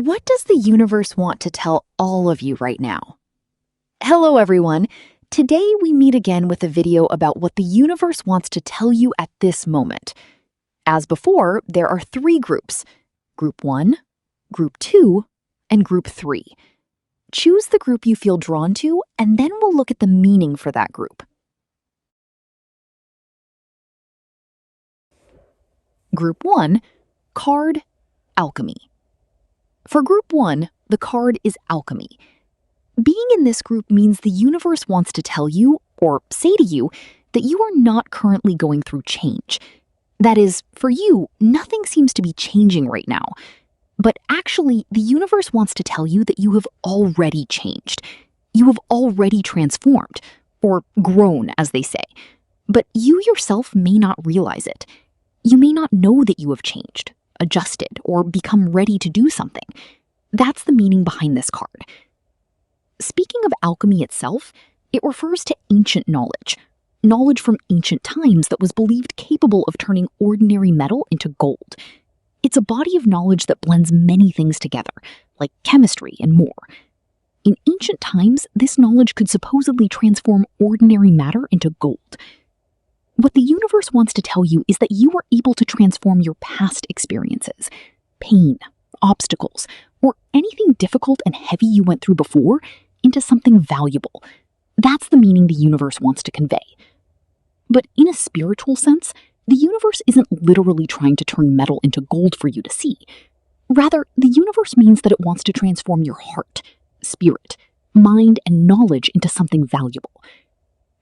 What does the universe want to tell all of you right now? Hello, everyone. Today we meet again with a video about what the universe wants to tell you at this moment. As before, there are three groups: Group 1, Group 2, and Group 3. Choose the group you feel drawn to, and then we'll look at the meaning for that group. Group 1, Card, Alchemy. For Group 1, the card is Alchemy. Being in this group means the universe wants to tell you, or say to you, that you are not currently going through change. That is, for you, nothing seems to be changing right now. But actually, the universe wants to tell you that you have already changed. You have already transformed, or grown, as they say. But you yourself may not realize it. You may not know that you have changed, adjusted, or become ready to do something. That's the meaning behind this card. Speaking of alchemy itself, it refers to ancient knowledge from ancient times that was believed capable of turning ordinary metal into gold. It's a body of knowledge that blends many things together, like chemistry and more. In ancient times, this knowledge could supposedly transform ordinary matter into gold. What the universe wants to tell you is that you are able to transform your past experiences, pain, obstacles, or anything difficult and heavy you went through before into something valuable. That's the meaning the universe wants to convey. But in a spiritual sense, the universe isn't literally trying to turn metal into gold for you to see. Rather, the universe means that it wants to transform your heart, spirit, mind, and knowledge into something valuable.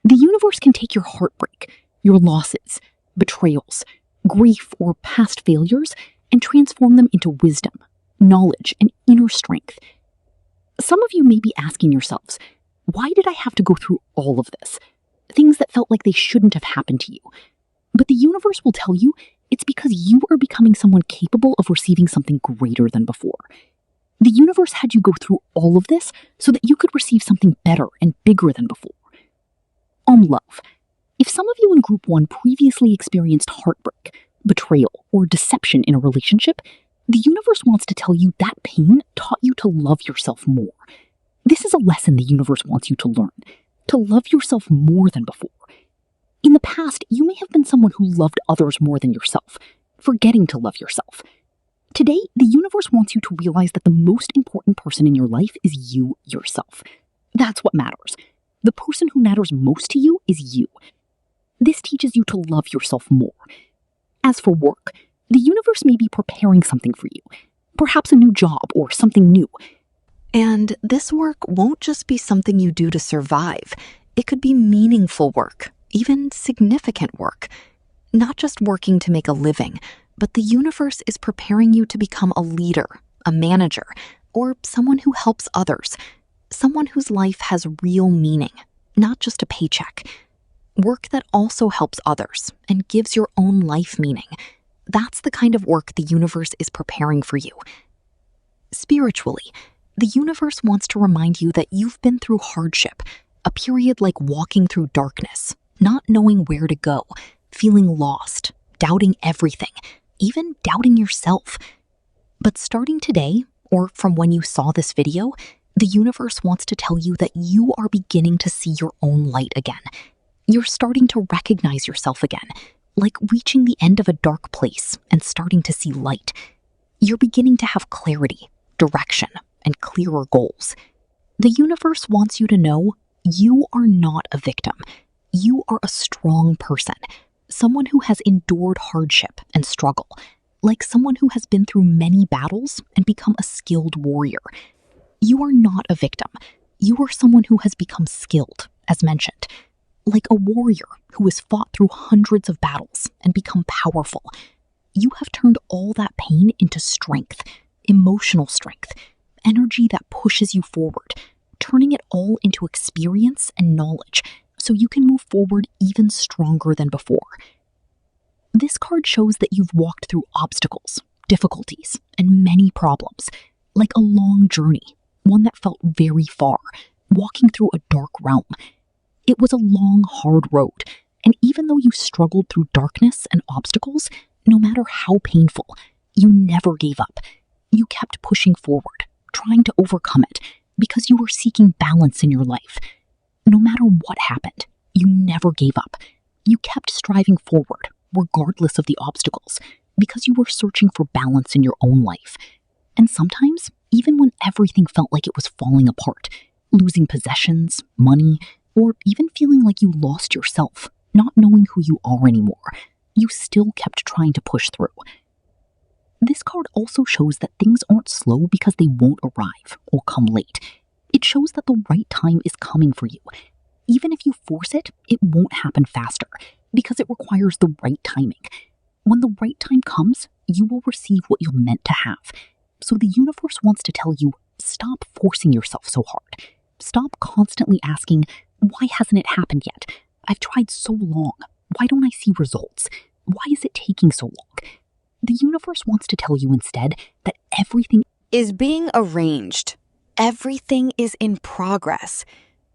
The universe can take your heartbreak, your losses, betrayals, grief, or past failures and transform them into wisdom, knowledge, and inner strength. Some of you may be asking yourselves, why did I have to go through all of this? Things that felt like they shouldn't have happened to you. But the universe will tell you it's because you are becoming someone capable of receiving something greater than before. The universe had you go through all of this so that you could receive something better and bigger than before. Love. If some of you in Group 1 previously experienced heartbreak, betrayal, or deception in a relationship, the universe wants to tell you that pain taught you to love yourself more. This is a lesson the universe wants you to learn, to love yourself more than before. In the past, you may have been someone who loved others more than yourself, forgetting to love yourself. Today, the universe wants you to realize that the most important person in your life is you yourself. That's what matters. The person who matters most to you is you. This teaches you to love yourself more. As for work, the universe may be preparing something for you, perhaps a new job or something new. And this work won't just be something you do to survive. It could be meaningful work, even significant work. Not just working to make a living, but the universe is preparing you to become a leader, a manager, or someone who helps others. Someone whose life has real meaning, not just a paycheck. Work that also helps others and gives your own life meaning. That's the kind of work the universe is preparing for you. Spiritually, the universe wants to remind you that you've been through hardship, a period like walking through darkness, not knowing where to go, feeling lost, doubting everything, even doubting yourself. But starting today, or from when you saw this video, the universe wants to tell you that you are beginning to see your own light again. You're starting to recognize yourself again, like reaching the end of a dark place and starting to see light. You're beginning to have clarity, direction, and clearer goals. The universe wants you to know you are not a victim. You are a strong person, someone who has endured hardship and struggle, like someone who has been through many battles and become a skilled warrior. You are not a victim. You are someone who has become skilled, as mentioned, like a warrior who has fought through hundreds of battles and become powerful. You have turned all that pain into strength, emotional strength, energy that pushes you forward, turning it all into experience and knowledge so you can move forward even stronger than before. This card shows that you've walked through obstacles, difficulties, and many problems, like a long journey, one that felt very far, walking through a dark realm. It was a long, hard road, and even though you struggled through darkness and obstacles, no matter how painful, you never gave up. You kept pushing forward, trying to overcome it, because you were seeking balance in your life. No matter what happened, you never gave up. You kept striving forward, regardless of the obstacles, because you were searching for balance in your own life. And sometimes, even when everything felt like it was falling apart, losing possessions, money, or even feeling like you lost yourself, not knowing who you are anymore, you still kept trying to push through. This card also shows that things aren't slow because they won't arrive or come late. It shows that the right time is coming for you. Even if you force it, it won't happen faster because it requires the right timing. When the right time comes, you will receive what you're meant to have. So the universe wants to tell you, stop forcing yourself so hard. Stop constantly asking, why hasn't it happened yet? I've tried so long. Why don't I see results? Why is it taking so long? The universe wants to tell you instead that everything Is being arranged. Everything is in progress.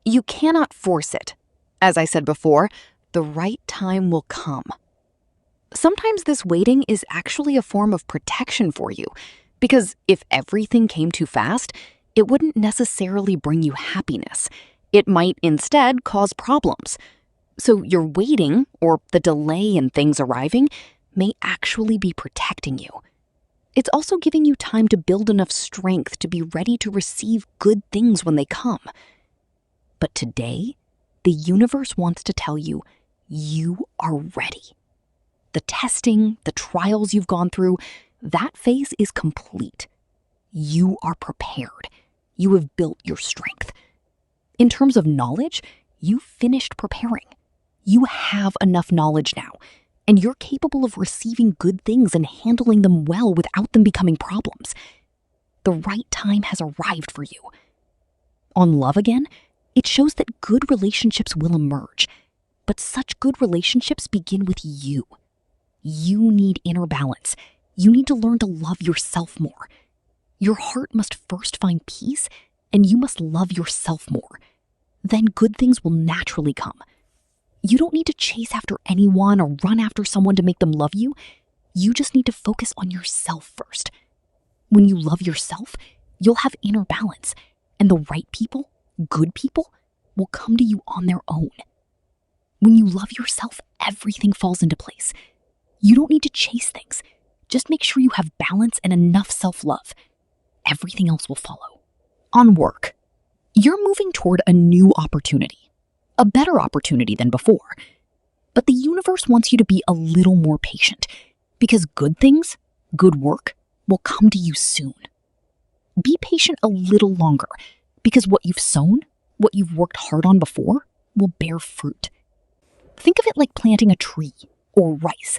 You cannot force it. As I said before, the right time will come. Sometimes this waiting is actually a form of protection for you, because if everything came too fast, it wouldn't necessarily bring you happiness. It might instead cause problems. So your waiting, or the delay in things arriving, may actually be protecting you. It's also giving you time to build enough strength to be ready to receive good things when they come. But today, the universe wants to tell you, you are ready. The testing, the trials you've gone through, that phase is complete. You are prepared. You have built your strength. In terms of knowledge, you've finished preparing. You have enough knowledge now, and you're capable of receiving good things and handling them well without them becoming problems. The right time has arrived for you. On love again, it shows that good relationships will emerge, but such good relationships begin with you. You need inner balance. You need to learn to love yourself more. Your heart must first find peace, and you must love yourself more. Then good things will naturally come. You don't need to chase after anyone or run after someone to make them love you. You just need to focus on yourself first. When you love yourself, you'll have inner balance, and the right people, good people, will come to you on their own. When you love yourself, everything falls into place. You don't need to chase things. Just make sure you have balance and enough self-love. Everything else will follow. On work, you're moving toward a new opportunity, a better opportunity than before. But the universe wants you to be a little more patient, because good things, good work, will come to you soon. Be patient a little longer, because what you've sown, what you've worked hard on before, will bear fruit. Think of it like planting a tree or rice.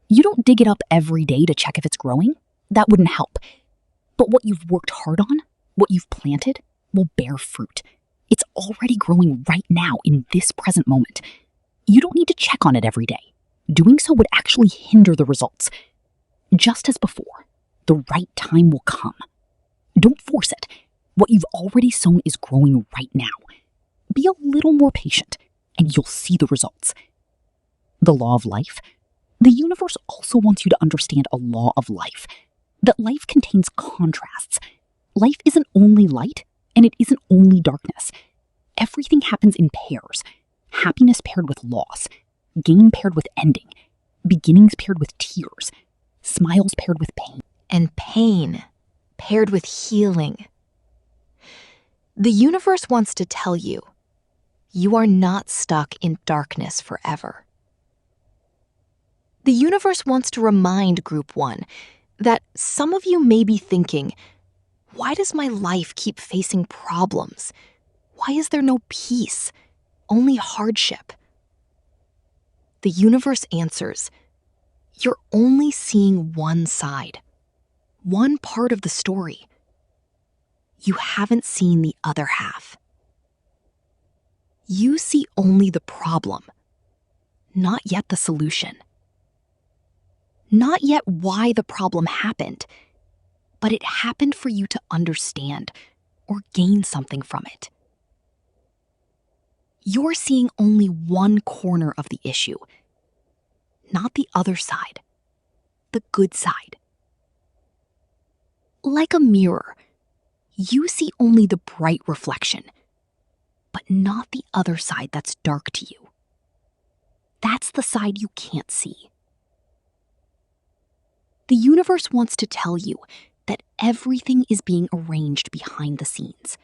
You don't dig it up every day to check if it's growing. That wouldn't help. But what you've worked hard on, what you've planted, will bear fruit. It's already growing right now in this present moment. You don't need to check on it every day. Doing so would actually hinder the results. Just as before, the right time will come. Don't force it. What you've already sown is growing right now. Be a little more patient, and you'll see the results. The law of life. The universe also wants you to understand a law of life, that life contains contrasts. Life isn't only light, and it isn't only darkness. Everything happens in pairs. Happiness paired with loss, gain paired with ending, beginnings paired with tears, smiles paired with pain, And pain paired with healing. The universe wants to tell you, you are not stuck in darkness forever. The universe wants to remind Group 1 that some of you may be thinking, why does my life keep facing problems? Why is there no peace, only hardship? The universe answers, you're only seeing one side, one part of the story. You haven't seen the other half. You see only the problem, not yet the solution. Not yet why the problem happened, but it happened for you to understand or gain something from it. You're seeing only one corner of the issue, not the other side, the good side. Like a mirror, you see only the bright reflection, but not the other side that's dark to you. That's the side you can't see. The universe wants to tell you that everything is being arranged behind the scenes.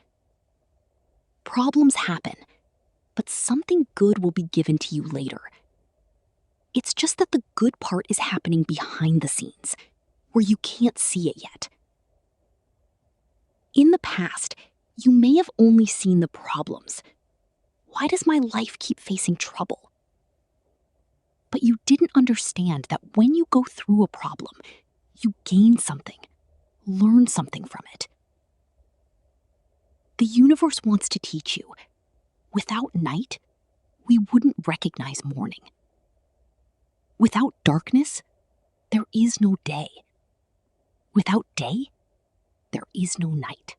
Problems happen, but something good will be given to you later. It's just that the good part is happening behind the scenes, where you can't see it yet. In the past, you may have only seen the problems. Why does my life keep facing trouble? But you didn't understand that when you go through a problem, you gain something, learn something from it. The universe wants to teach you, without night, we wouldn't recognize morning. Without darkness, there is no day. Without day, there is no night.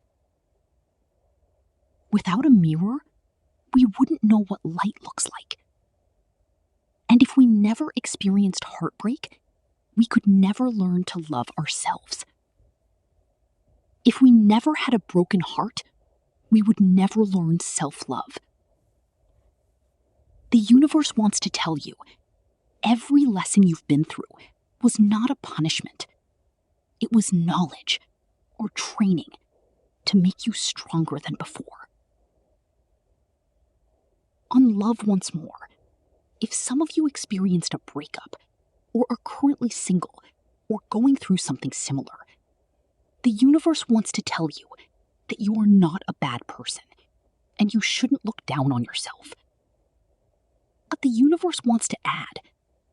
Without a mirror, we wouldn't know what light looks like. And if we never experienced heartbreak, we could never learn to love ourselves. If we never had a broken heart, we would never learn self-love. The universe wants to tell you, every lesson you've been through was not a punishment. It was knowledge or training to make you stronger than before. On love once more, if some of you experienced a breakup, or are currently single, or going through something similar, the universe wants to tell you that you are not a bad person, and you shouldn't look down on yourself. But the universe wants to add,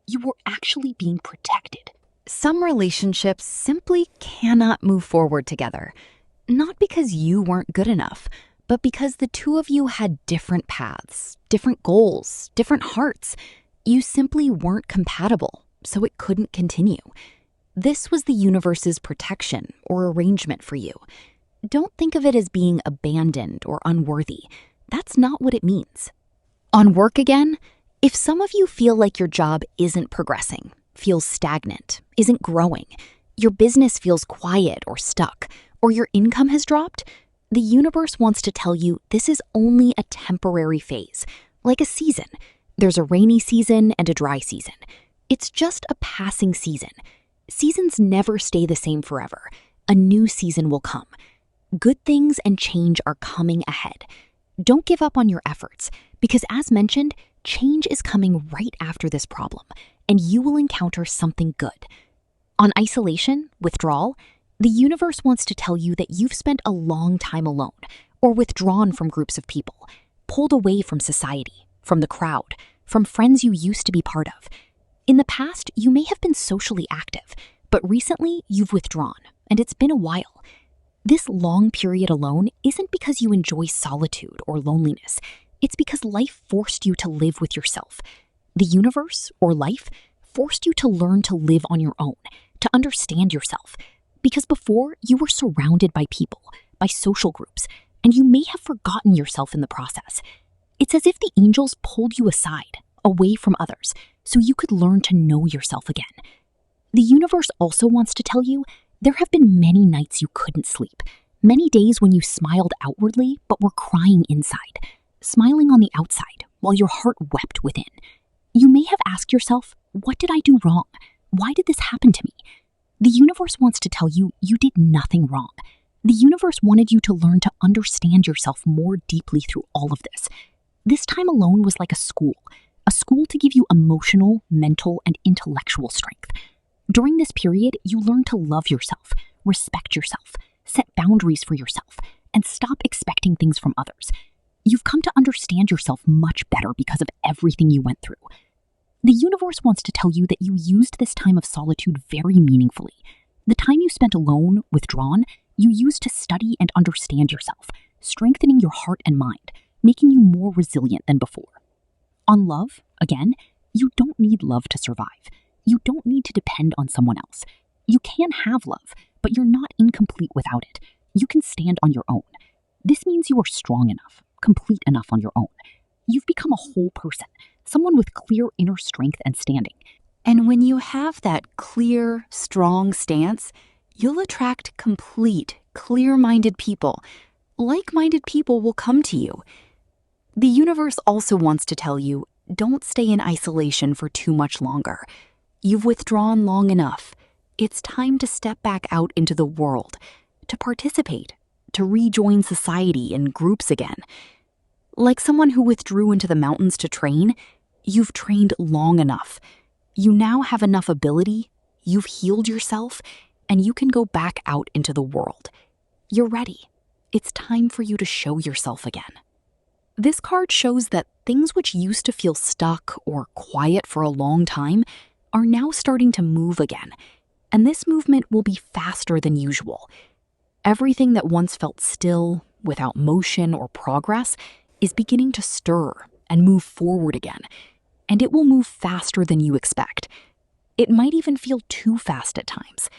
you were actually being protected. Some relationships simply cannot move forward together, not because you weren't good enough, but because the two of you had different paths, different goals, different hearts. You simply weren't compatible, so it couldn't continue. This was the universe's protection or arrangement for you. Don't think of it as being abandoned or unworthy. That's not what it means. On work again, if some of you feel like your job isn't progressing, feels stagnant, isn't growing, your business feels quiet or stuck, or your income has dropped, the universe wants to tell you this is only a temporary phase, like a season. There's a rainy season and a dry season. It's just a passing season. Seasons never stay the same forever. A new season will come. Good things and change are coming ahead. Don't give up on your efforts, because as mentioned, change is coming right after this problem, and you will encounter something good. On isolation, withdrawal, the universe wants to tell you that you've spent a long time alone, or withdrawn from groups of people, pulled away from society, from the crowd, from friends you used to be part of. In the past, you may have been socially active, but recently you've withdrawn, and it's been a while. This long period alone isn't because you enjoy solitude or loneliness. It's because life forced you to live with yourself. The universe, or life, forced you to learn to live on your own, to understand yourself. Because before, you were surrounded by people, by social groups, and you may have forgotten yourself in the process. It's as if the angels pulled you aside, away from others, so you could learn to know yourself again. The universe also wants to tell you there have been many nights you couldn't sleep, many days when you smiled outwardly but were crying inside, smiling on the outside while your heart wept within. You may have asked yourself, what did I do wrong? Why did this happen to me? The universe wants to tell you you did nothing wrong. The universe wanted you to learn to understand yourself more deeply through all of this. This time alone was like a school to give you emotional, mental, and intellectual strength. During this period, you learn to love yourself, respect yourself, set boundaries for yourself, and stop expecting things from others. You've come to understand yourself much better because of everything you went through. The universe wants to tell you that you used this time of solitude very meaningfully. The time you spent alone, withdrawn, you used to study and understand yourself, strengthening your heart and mind, making you more resilient than before. On love, again, you don't need love to survive. You don't need to depend on someone else. You can have love, but you're not incomplete without it. You can stand on your own. This means you are strong enough, complete enough on your own. You've become a whole person, someone with clear inner strength and standing. And when you have that clear, strong stance, You'll attract complete, clear-minded people. Like-minded people will come to you. The universe also wants to tell you, don't stay in isolation for too much longer. You've withdrawn long enough. It's time to step back out into the world, to participate, to rejoin society and groups again. Like someone who withdrew into the mountains to train, you've trained long enough. You now have enough ability, you've healed yourself, and you can go back out into the world. You're ready. It's time for you to show yourself again. This card shows that things which used to feel stuck or quiet for a long time are now starting to move again, and this movement will be faster than usual. Everything that once felt still, without motion or progress, is beginning to stir and move forward again, and it will move faster than you expect. It might even feel too fast at times.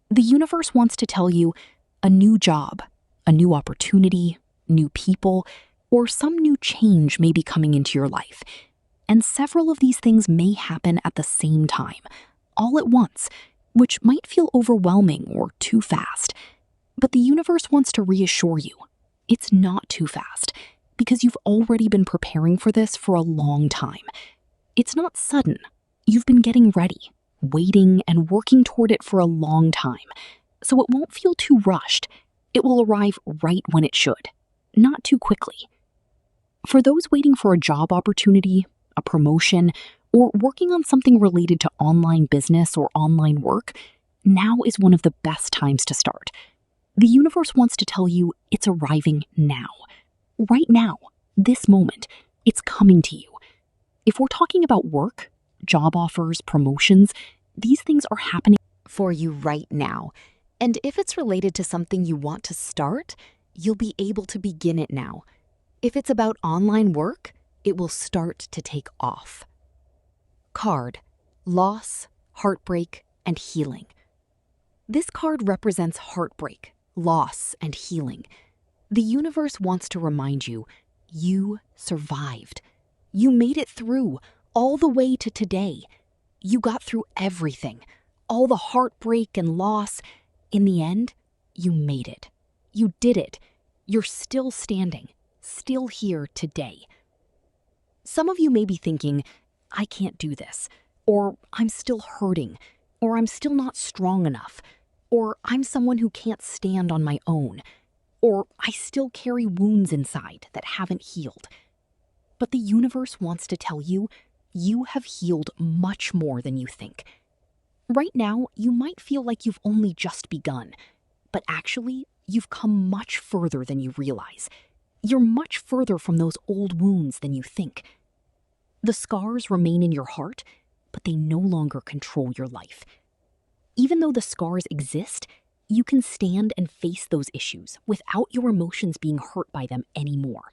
The universe wants to tell you a new job, a new opportunity, new people, or some new change may be coming into your life. And several of these things may happen at the same time, all at once, which might feel overwhelming or too fast. But the universe wants to reassure you, it's not too fast, because you've already been preparing for this for a long time. It's not sudden. You've been getting ready, waiting, and working toward it for a long time. So it won't feel too rushed. It will arrive right when it should, not too quickly. For those waiting for a job opportunity, a promotion, or working on something related to online business or online work, now is one of the best times to start. The universe wants to tell you it's arriving now. Right now, this moment, it's coming to you. If we're talking about work, job offers, promotions, these things are happening for you right now. And if it's related to something you want to start, you'll be able to begin it now. If it's about online work, it will start to take off. Card: loss, heartbreak, and healing. This card represents heartbreak, loss, and healing. The universe wants to remind you, you survived. You made it through, all the way to today. You got through everything, all the heartbreak and loss. In the end, you made it. You did it. You're still standing, still here today. Some of you may be thinking, I can't do this, or I'm still hurting, or I'm still not strong enough, or I'm someone who can't stand on my own, or I still carry wounds inside that haven't healed. But the universe wants to tell you, you have healed much more than you think. Right now, you might feel like you've only just begun, but actually, you've come much further than you realize. You're much further from those old wounds than you think. The scars remain in your heart, but they no longer control your life. Even though the scars exist, you can stand and face those issues without your emotions being hurt by them anymore.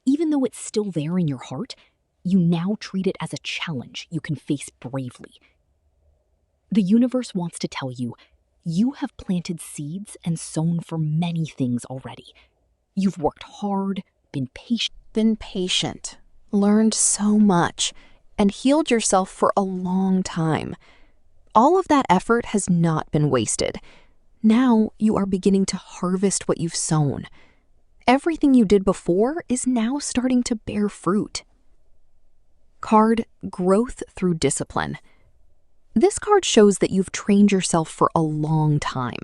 Even though it's still there in your heart, you now treat it as a challenge you can face bravely. The universe wants to tell you, you have planted seeds and sown for many things already. You've worked hard, been patient, learned so much, and healed yourself for a long time. All of that effort has not been wasted. Now you are beginning to harvest what you've sown. Everything you did before is now starting to bear fruit. Card: growth through discipline. This card shows that you've trained yourself for a long time.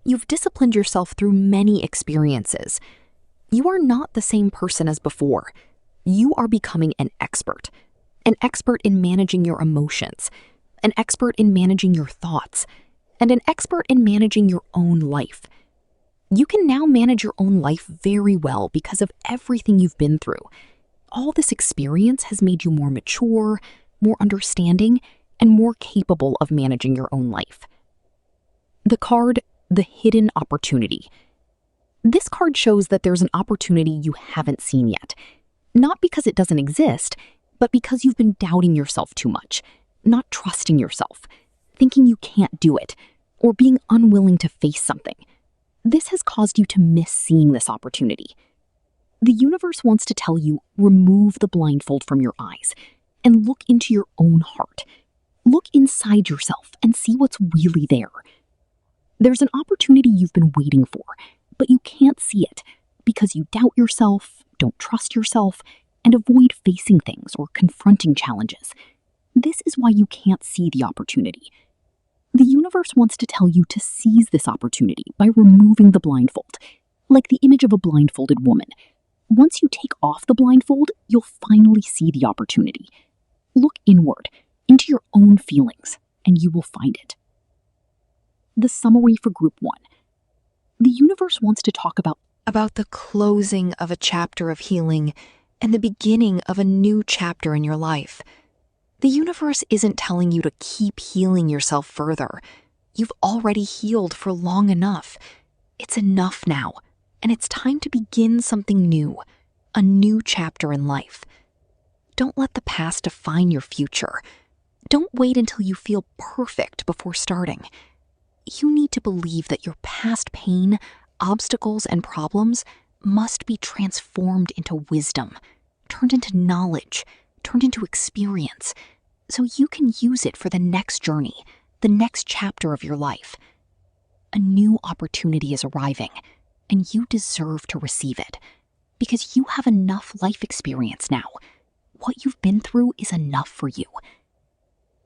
You've disciplined yourself through many experiences. You are not the same person as before. You are becoming an expert in managing your emotions, an expert in managing your thoughts, and an expert in managing your own life. You can now manage your own life very well because of everything you've been through. All this experience has made you more mature, more understanding, and more capable of managing your own life. The card: the hidden opportunity. This card shows that there's an opportunity you haven't seen yet. Not because it doesn't exist, but because you've been doubting yourself too much, not trusting yourself, thinking you can't do it, or being unwilling to face something. This has caused you to miss seeing this opportunity. The universe wants to tell you, remove the blindfold from your eyes and look into your own heart. Look inside yourself and see what's really there. There's an opportunity you've been waiting for, but you can't see it because you doubt yourself, don't trust yourself, and avoid facing things or confronting challenges. This is why you can't see the opportunity. The universe wants to tell you to seize this opportunity by removing the blindfold, like the image of a blindfolded woman. Once you take off the blindfold, you'll finally see the opportunity. Look inward, into your own feelings, and you will find it. The summary for Group 1. The universe wants to talk about the closing of a chapter of healing and the beginning of a new chapter in your life. The universe isn't telling you to keep healing yourself further. You've already healed for long enough. It's enough now, and it's time to begin something new, a new chapter in life. Don't let the past define your future. Don't wait until you feel perfect before starting. You need to believe that your past pain, obstacles, and problems must be transformed into wisdom, turned into knowledge, turned into experience, so you can use it for the next journey, the next chapter of your life. A new opportunity is arriving, and you deserve to receive it, because you have enough life experience now. What you've been through is enough for you.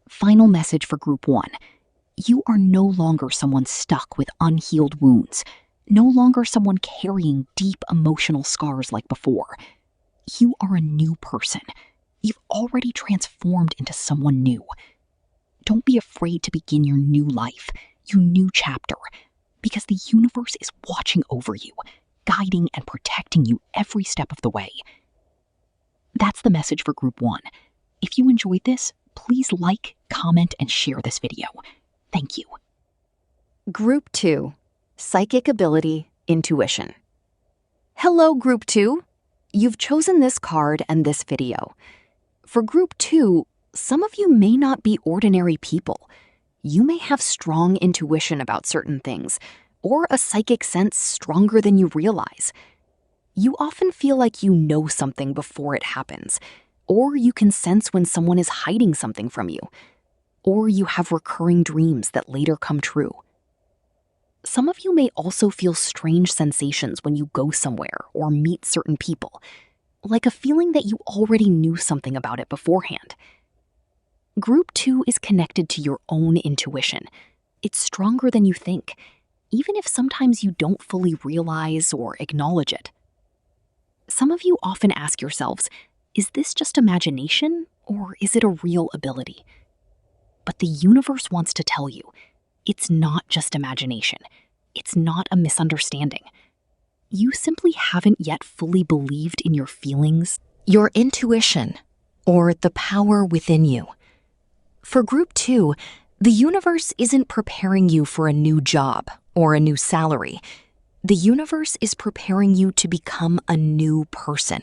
Final message for Group 1. You are no longer someone stuck with unhealed wounds, no longer someone carrying deep emotional scars like before. You are a new person. You've already transformed into someone new. Don't be afraid to begin your new life, your new chapter, because the universe is watching over you, guiding and protecting you every step of the way. That's the message for Group 1. If you enjoyed this, please like, comment, and share this video. Thank you. Group 2. Psychic Ability, Intuition. Hello, Group 2. You've chosen this card and this video. For Group 2, some of you may not be ordinary people. You may have strong intuition about certain things, or a psychic sense stronger than you realize. You often feel like you know something before it happens, or you can sense when someone is hiding something from you, or you have recurring dreams that later come true. Some of you may also feel strange sensations when you go somewhere or meet certain people, like a feeling that you already knew something about it beforehand. Group 2 is connected to your own intuition. It's stronger than you think, even if sometimes you don't fully realize or acknowledge it. Some of you often ask yourselves, is this just imagination or is it a real ability? But the universe wants to tell you, it's not just imagination. It's not a misunderstanding. You simply haven't yet fully believed in your feelings, Your intuition, or the power within you. For Group 2, the universe isn't preparing you for a new job or a new salary. The universe is preparing you to become a new person,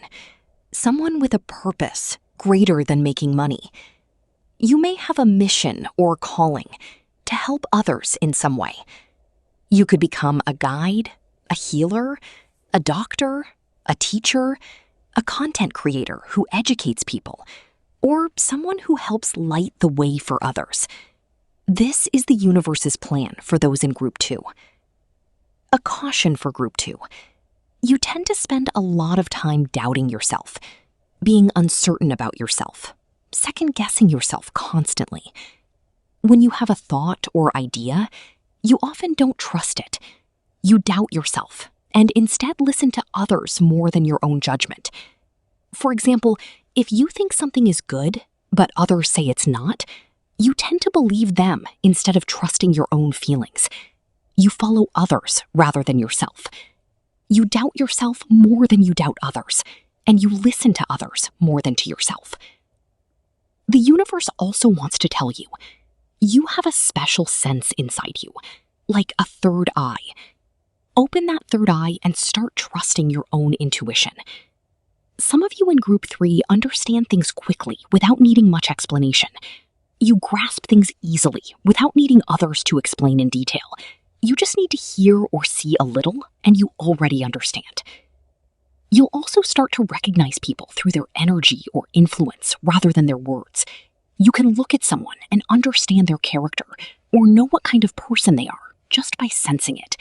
someone with a purpose greater than making money. You may have a mission or calling to help others in some way. You could become a guide, a healer, a doctor, a teacher, a content creator who educates people, or someone who helps light the way for others. This is the universe's plan for those in Group 2. A caution for Group 2. You tend to spend a lot of time doubting yourself, being uncertain about yourself, second-guessing yourself constantly. When you have a thought or idea, you often don't trust it. You doubt yourself and instead listen to others more than your own judgment. For example, if you think something is good, but others say it's not, you tend to believe them instead of trusting your own feelings. You follow others rather than yourself. You doubt yourself more than you doubt others, and you listen to others more than to yourself. The universe also wants to tell you, you have a special sense inside you, like a third eye. Open that third eye and start trusting your own intuition. Some of you in Group 3 understand things quickly without needing much explanation. You grasp things easily without needing others to explain in detail. You just need to hear or see a little, and you already understand. You'll also start to recognize people through their energy or influence rather than their words. You can look at someone and understand their character or know what kind of person they are just by sensing it.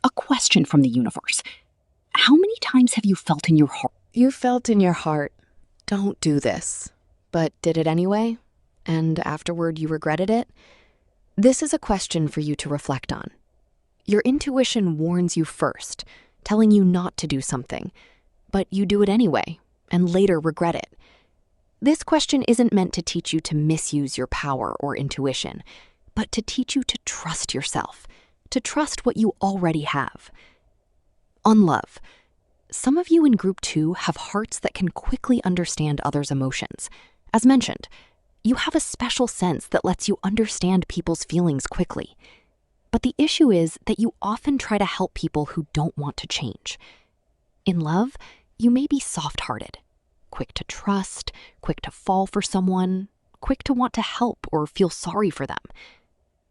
A question from the universe. How many times have you felt in your heart? You felt in your heart, don't do this, but did it anyway? And afterward you regretted it? This is a question for you to reflect on. Your intuition warns you first, telling you not to do something, but you do it anyway, and later regret it. This question isn't meant to teach you to misuse your power or intuition, but to teach you to trust yourself, to trust what you already have. On love, some of you in Group 2 have hearts that can quickly understand others' emotions. As mentioned, you have a special sense that lets you understand people's feelings quickly. But the issue is that you often try to help people who don't want to change. In love, you may be soft-hearted, quick to trust, quick to fall for someone, quick to want to help or feel sorry for them.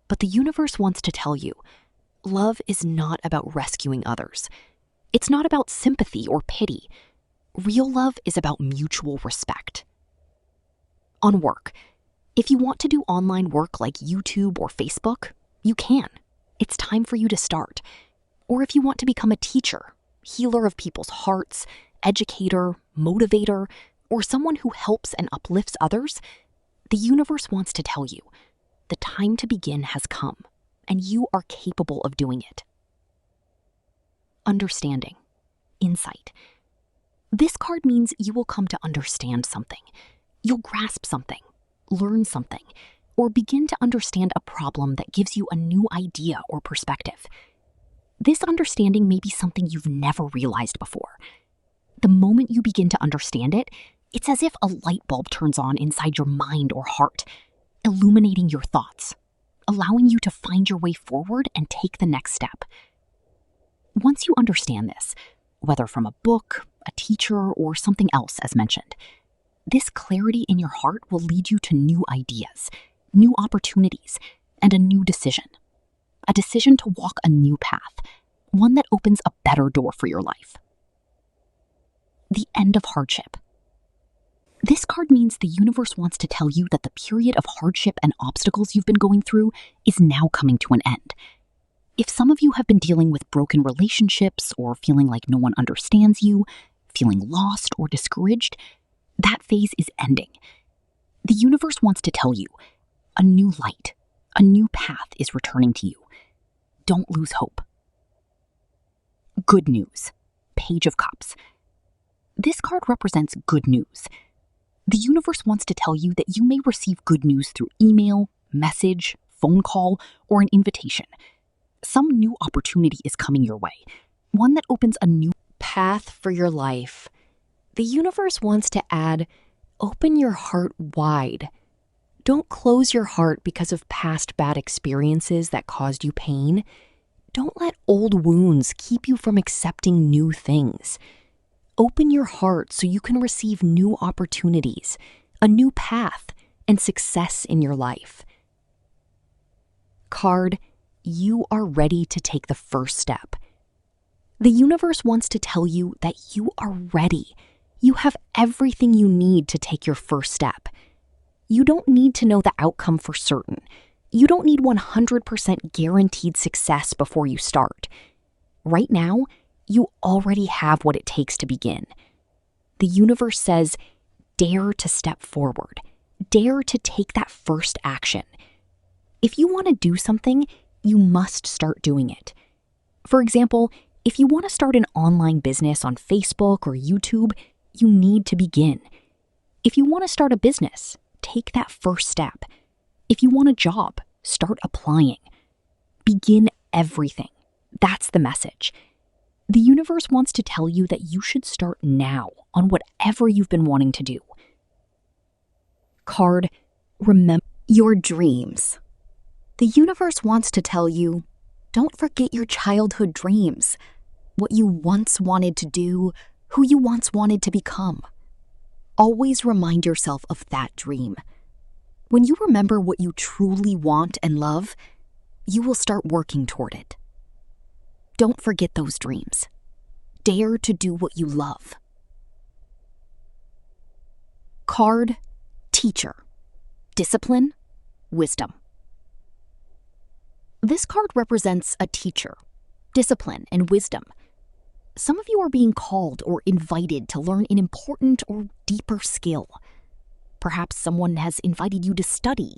But the universe wants to tell you, love is not about rescuing others. It's not about sympathy or pity. Real love is about mutual respect. On work, if you want to do online work like YouTube or Facebook, you can. It's time for you to start. Or if you want to become a teacher, healer of people's hearts, educator, motivator, or someone who helps and uplifts others, the universe wants to tell you, the time to begin has come, and you are capable of doing it. Understanding. Insight. This card means you will come to understand something. You'll grasp something, learn something, or begin to understand a problem that gives you a new idea or perspective. This understanding may be something you've never realized before. The moment you begin to understand it, it's as if a light bulb turns on inside your mind or heart, illuminating your thoughts, allowing you to find your way forward and take the next step. Once you understand this, whether from a book, a teacher, or something else as mentioned, this clarity in your heart will lead you to new ideas, new opportunities, and a new decision. A decision to walk a new path, one that opens a better door for your life. The end of hardship. This card means the universe wants to tell you that the period of hardship and obstacles you've been going through is now coming to an end. If some of you have been dealing with broken relationships or feeling like no one understands you, feeling lost or discouraged, that phase is ending. The universe wants to tell you, a new light, a new path is returning to you. Don't lose hope. Good news. Page of Cups. This card represents good news. The universe wants to tell you that you may receive good news through email, message, phone call, or an invitation. Some new opportunity is coming your way, one that opens a new path for your life. The universe wants to add, open your heart wide. Don't close your heart because of past bad experiences that caused you pain. Don't let old wounds keep you from accepting new things. Open your heart so you can receive new opportunities, a new path, and success in your life. Card, you are ready to take the first step. The universe wants to tell you that you are ready. You have everything you need to take your first step. You don't need to know the outcome for certain. You don't need 100% guaranteed success before you start. Right now, you already have what it takes to begin. The universe says, dare to step forward. Dare to take that first action. If you want to do something, you must start doing it. For example, if you want to start an online business on Facebook or YouTube, you need to begin. If you want to start a business, take that first step. If you want a job, start applying. Begin everything. That's the message. The universe wants to tell you that you should start now on whatever you've been wanting to do. Card, remember your dreams. The universe wants to tell you, don't forget your childhood dreams, what you once wanted to do, who you once wanted to become. Always remind yourself of that dream. When you remember what you truly want and love, you will start working toward it. Don't forget those dreams. Dare to do what you love. Card, teacher. Discipline, wisdom. This card represents a teacher, discipline, and wisdom. Some of you are being called or invited to learn an important or deeper skill. Perhaps someone has invited you to study,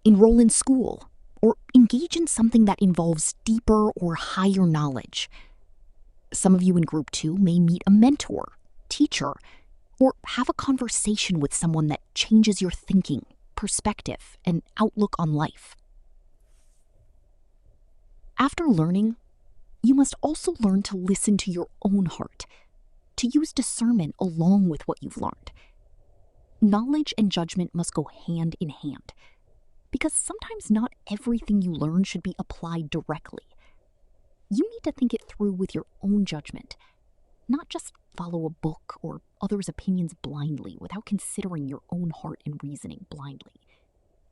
enroll in school, or engage in something that involves deeper or higher knowledge. Some of you in Group 2 may meet a mentor, teacher, or have a conversation with someone that changes your thinking, perspective, and outlook on life. After learning, you must also learn to listen to your own heart, to use discernment along with what you've learned. Knowledge and judgment must go hand in hand, because sometimes not everything you learn should be applied directly. You need to think it through with your own judgment, not just follow a book or others' opinions blindly without considering your own heart and reasoning blindly.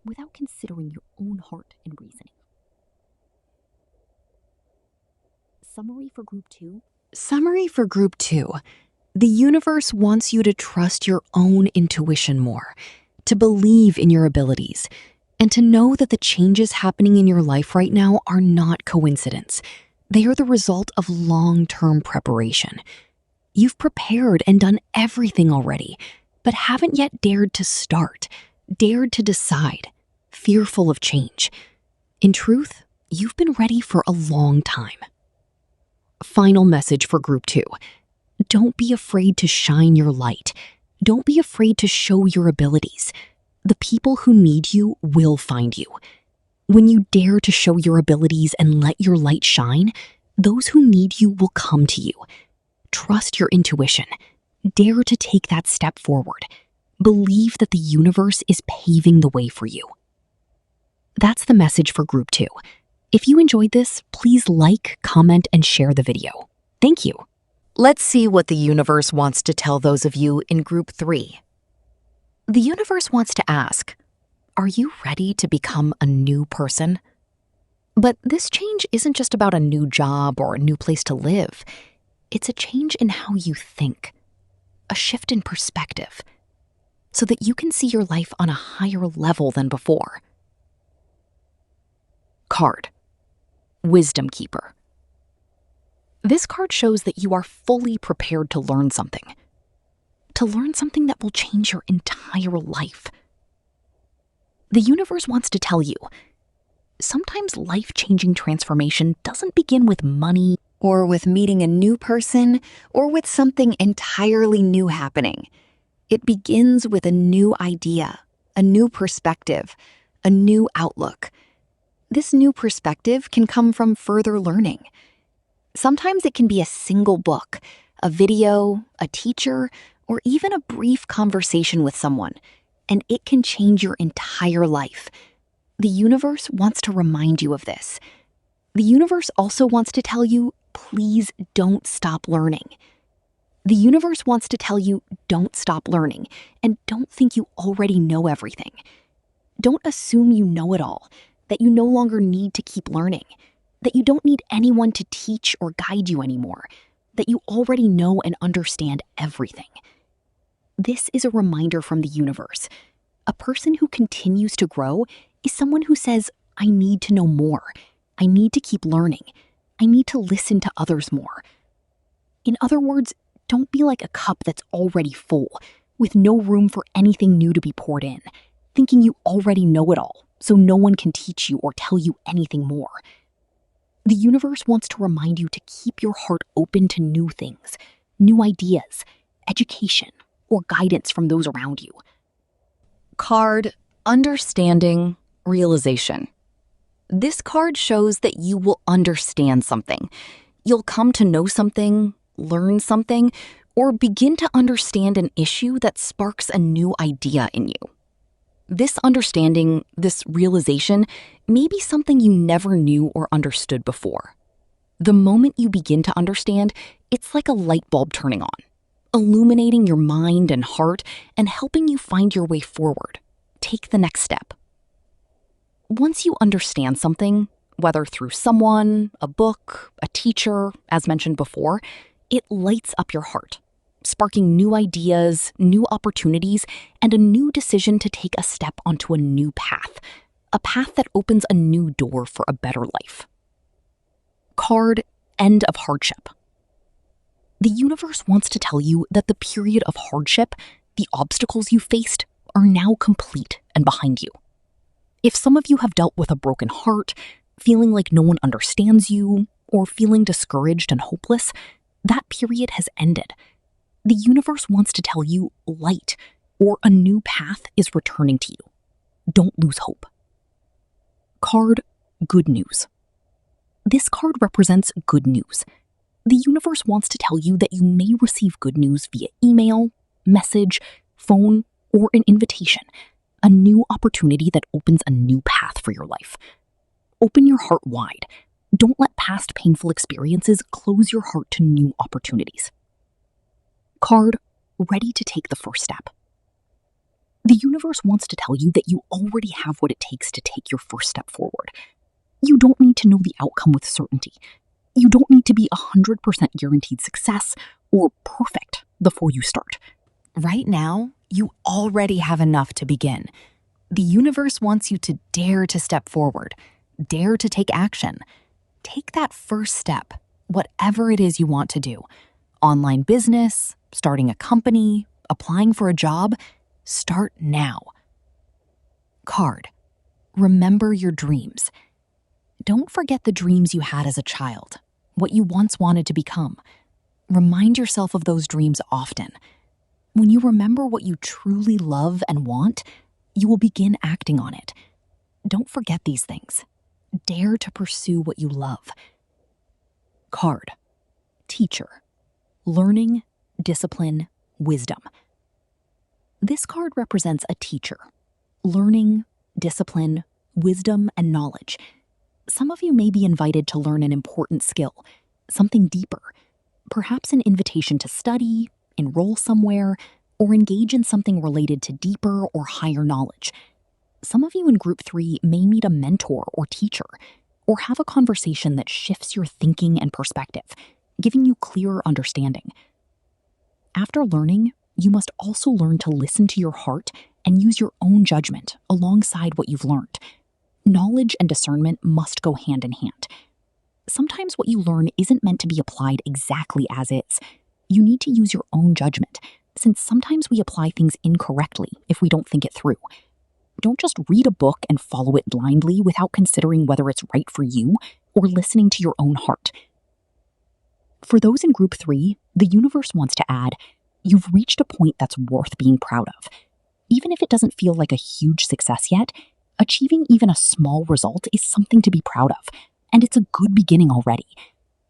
Without considering your own heart and reasoning. Summary for Group 2. Summary for Group 2. The universe wants you to trust your own intuition more, to believe in your abilities, and to know that the changes happening in your life right now are not coincidence. They are the result of long-term preparation. You've prepared and done everything already, but haven't yet dared to start, dared to decide, fearful of change. In truth, you've been ready for a long time. Final message for Group 2. Don't be afraid to shine your light. Don't be afraid to show your abilities. The people who need you will find you. When you dare to show your abilities and let your light shine, those who need you will come to you. Trust your intuition. Dare to take that step forward. Believe that the universe is paving the way for you. That's the message for Group 2. If you enjoyed this, please like, comment, and share the video. Thank you. Let's see what the universe wants to tell those of you in Group 3. The universe wants to ask, are you ready to become a new person? But this change isn't just about a new job or a new place to live. It's a change in how you think, a shift in perspective, so that you can see your life on a higher level than before. Card. Wisdom Keeper. This card shows that you are fully prepared to learn something that will change your entire life. The universe wants to tell you, sometimes life-changing transformation doesn't begin with money or with meeting a new person or with something entirely new happening. It begins with a new idea, a new perspective, a new outlook. This new perspective can come from further learning. Sometimes it can be a single book, a video, a teacher, or even a brief conversation with someone, and it can change your entire life. The universe wants to remind you of this. The universe also wants to tell you, please don't stop learning. The universe wants to tell you, don't stop learning, and don't think you already know everything. Don't assume you know it all, that you no longer need to keep learning, that you don't need anyone to teach or guide you anymore, that you already know and understand everything. This is a reminder from the universe. A person who continues to grow is someone who says, I need to know more. I need to keep learning. I need to listen to others more. In other words, don't be like a cup that's already full, with no room for anything new to be poured in, thinking you already know it all, so no one can teach you or tell you anything more. The universe wants to remind you to keep your heart open to new things, new ideas, education, or guidance from those around you. Card, Understanding, Realization. This card shows that you will understand something. You'll come to know something, learn something, or begin to understand an issue that sparks a new idea in you. This understanding, this realization, may be something you never knew or understood before. The moment you begin to understand, it's like a light bulb turning on, illuminating your mind and heart and helping you find your way forward. Take the next step. Once you understand something, whether through someone, a book, a teacher, as mentioned before, it lights up your heart, sparking new ideas, new opportunities, and a new decision to take a step onto a new path, a path that opens a new door for a better life. Card End of Hardship. The universe wants to tell you that the period of hardship, the obstacles you faced, are now complete and behind you. If some of you have dealt with a broken heart, feeling like no one understands you, or feeling discouraged and hopeless, that period has ended. The universe wants to tell you light, or a new path is returning to you. Don't lose hope. Card Good News. This card represents good news. The universe wants to tell you that you may receive good news via email, message, phone, or an invitation, a new opportunity that opens a new path for your life. Open your heart wide. Don't let past painful experiences close your heart to new opportunities. Card Ready to Take the First Step. The universe wants to tell you that you already have what it takes to take your first step forward. You don't need to know the outcome with certainty. You don't need to be 100% guaranteed success or perfect before you start. Right now, you already have enough to begin. The universe wants you to dare to step forward, dare to take action. Take that first step, whatever it is you want to do. Online business, starting a company, applying for a job. Start now. Card Remember your dreams. Don't forget the dreams you had as a child, what you once wanted to become. Remind yourself of those dreams often. When you remember what you truly love and want, you will begin acting on it. Don't forget these things. Dare to pursue what you love. Card Teacher. Learning, discipline, wisdom. This card represents a teacher. Learning, discipline, wisdom, and knowledge. Some of you may be invited to learn an important skill, something deeper, perhaps an invitation to study, enroll somewhere, or engage in something related to deeper or higher knowledge. Some of you in Group 3 may meet a mentor or teacher, or have a conversation that shifts your thinking and perspective, giving you clearer understanding. After learning, you must also learn to listen to your heart and use your own judgment alongside what you've learned. Knowledge and discernment must go hand in hand. Sometimes what you learn isn't meant to be applied exactly as is. You need to use your own judgment, since sometimes we apply things incorrectly if we don't think it through. Don't just read a book and follow it blindly without considering whether it's right for you or listening to your own heart. For those in Group 3, the universe wants to add, you've reached a point that's worth being proud of. Even if it doesn't feel like a huge success yet, achieving even a small result is something to be proud of, and it's a good beginning already.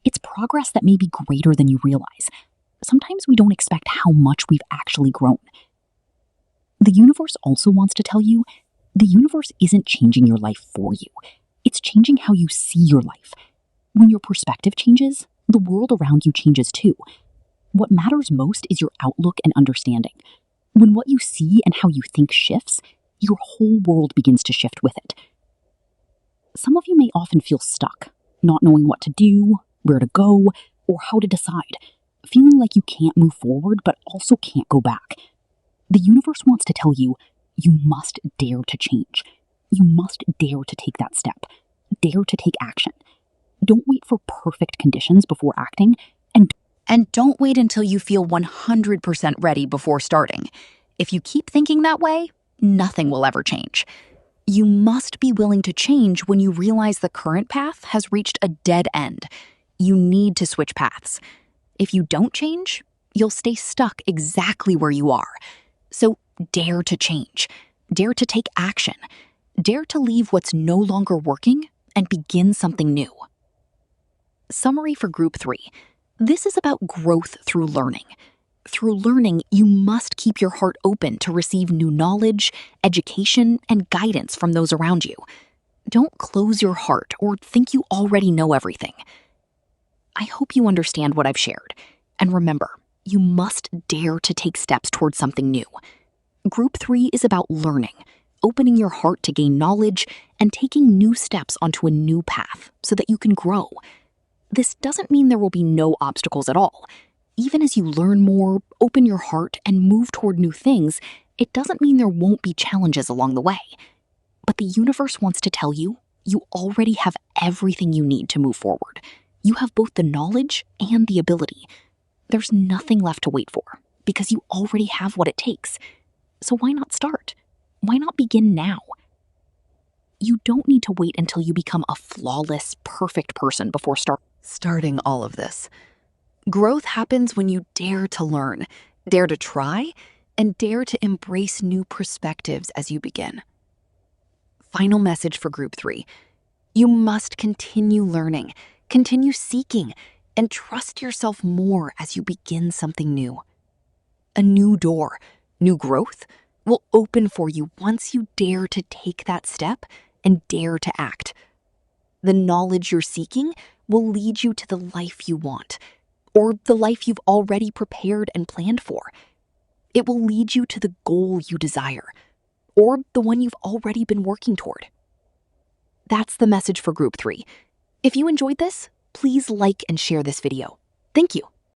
It's progress that may be greater than you realize. Sometimes we don't expect how much we've actually grown. The universe also wants to tell you, the universe isn't changing your life for you. It's changing how you see your life. When your perspective changes, the world around you changes too. What matters most is your outlook and understanding. When what you see and how you think shifts, your whole world begins to shift with it. Some of you may often feel stuck, not knowing what to do, where to go, or how to decide, feeling like you can't move forward but also can't go back. The universe wants to tell you, you must dare to change. You must dare to take that step. Dare to take action. Don't wait for perfect conditions before acting, And don't wait until you feel 100% ready before starting. If you keep thinking that way, nothing will ever change. You must be willing to change when you realize the current path has reached a dead end. You need to switch paths. If you don't change, you'll stay stuck exactly where you are. So dare to change. Dare to take action. Dare to leave what's no longer working and begin something new. Summary for Group 3. This is about growth through learning. Through learning, you must keep your heart open to receive new knowledge, education, and guidance from those around you. Don't close your heart or think you already know everything. I hope you understand what I've shared. And remember, you must dare to take steps towards something new. Group 3 is about learning, opening your heart to gain knowledge, and taking new steps onto a new path so that you can grow. This doesn't mean there will be no obstacles at all. Even as you learn more, open your heart, and move toward new things, it doesn't mean there won't be challenges along the way. But the universe wants to tell you you already have everything you need to move forward. You have both the knowledge and the ability. There's nothing left to wait for because you already have what it takes. So why not start? Why not begin now? You don't need to wait until you become a flawless, perfect person before starting all of this. Growth happens when you dare to learn, dare to try, and dare to embrace new perspectives as you begin. Final message for Group 3. You must continue learning, continue seeking, and trust yourself more as you begin something new. A new door, new growth, will open for you once you dare to take that step and dare to act. The knowledge you're seeking will lead you to the life you want, or the life you've already prepared and planned for. It will lead you to the goal you desire, or the one you've already been working toward. That's the message for Group 3. If you enjoyed this, please like and share this video. Thank you.